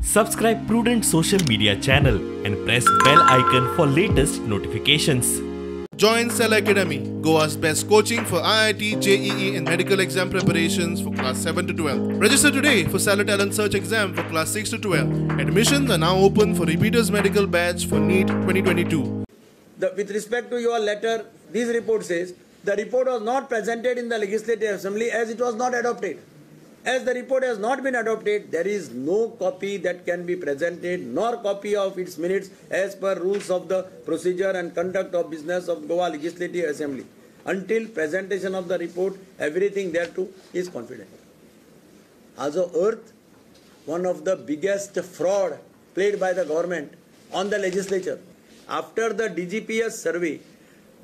Subscribe Prudent social media channel and press bell icon for latest notifications. Join Cell Academy, Goa's best coaching for IIT, JEE and medical exam preparations for class 7 to 12. Register today for Cell Talent Search exam for class 6 to 12. Admissions are now open for repeaters medical batch for NEET 2022. With respect to your letter, this report says the report was not presented in the Legislative Assembly as it was not adopted. As the report has not been adopted, there is no copy that can be presented nor copy of its minutes as per rules of the procedure and conduct of business of Goa Legislative Assembly. Until presentation of the report, everything thereto is confidential. As of earth, one of the biggest fraud played by the government on the legislature. After the DGPS survey,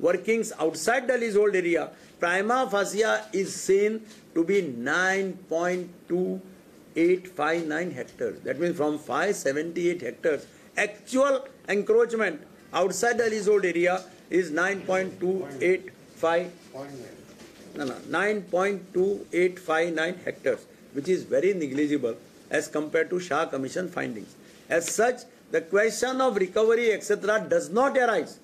workings outside the leasehold area, prima facie is seen to be 9.2859 hectares. That means from 578 hectares, actual encroachment outside the leasehold area is 9.2859 hectares, which is very negligible as compared to Shah Commission findings. As such, the question of recovery etc. does not arise.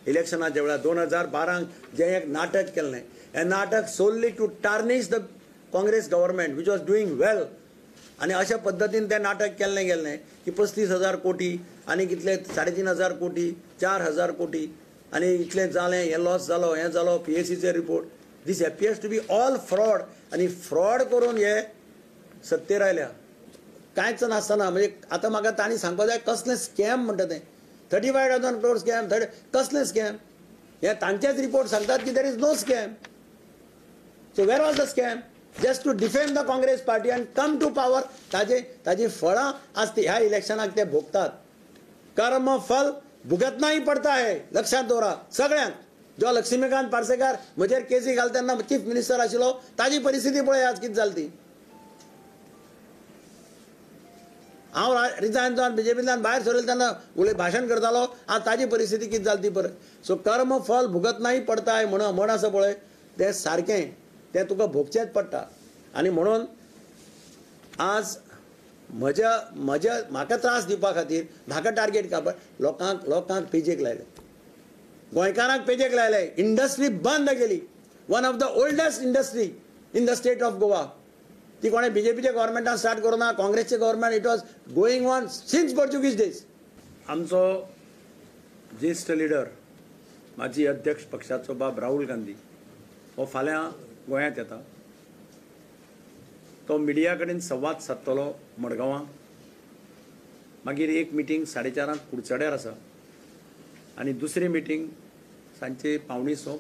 Election जेवळा 2012 जे एक नाटक केल्लें, a नाटक solely to tarnish the Congress government which was doing well. आणि अशा पद्धतीने ते नाटक केल्लें गेल्लें की 35,000 कोटी आणि कितले 3,500 कोटी 4,000 कोटी आणि इतले जालें हे लॉस जालो हे जालो PSCचे report. This appears to be all fraud आणि फ्रॉड करून हे सत्तेर आयल्या. कांयच नासतना म्हणजे आतां म्हाका तांणी सांगपाक जाय कसलें स्कॅम म्हणटा तें 35,000 crore scam, कसलें स्कॅम हे तांचेच रिपोर्ट सांगतात की there is no scam. So where was the scam? Just to defend the Congress party and come to power. ताजी फळां आज ह्या इलेक्शनाक ते भोगतात. कर्म फल भुगतना ही पडता है, लक्षात दवरा सगळ्यांक. जो लक्ष्मीकांत पार्सेकार म्हजेर केसी घालता तेन्ना चीफ मिनिस्टर आशिल्लो, ताजी परिस्थिती पळय आज कितें जाली ती. हांव रिजायन जावन बीजेपींतल्यान भायर सरिल्लो तेन्ना उलय भाशण करतालो, आज ताजी परिस्थिती कितें जाली ती पळय. सो कर्म फल भुगतनाही पडताय म्हणून म्हण आसा पळय तें सारकें, तें तुका भोगचेंच पडटा. आनी म्हणून आज म्हाका त्रास दिवपा खातीर म्हाका टार्गेट कापड लोकांक पेजेक लायले, गोंयकारांक पेजेक लायले. इंडस्ट्री बंद केली. One of the oldest industry in the state of Goa. ती कोणे बीजेपीचे गव्हर्मेंटान स्टार्ट करूना, काँग्रेसचे government. It was going on since Portuguese days. आमचो ज्येष्ठ लिडर माजी अध्यक्ष पक्षाचो बाब राहुल गांधी हो फाल्यां गोंयांत येता. तो मिडिया कडेन संवाद सादतलो मडगांवां. मागीर एक मिटींग 4:30 कुडचड्यार आसा आनी दुसरी मिटींग सांजची 5:45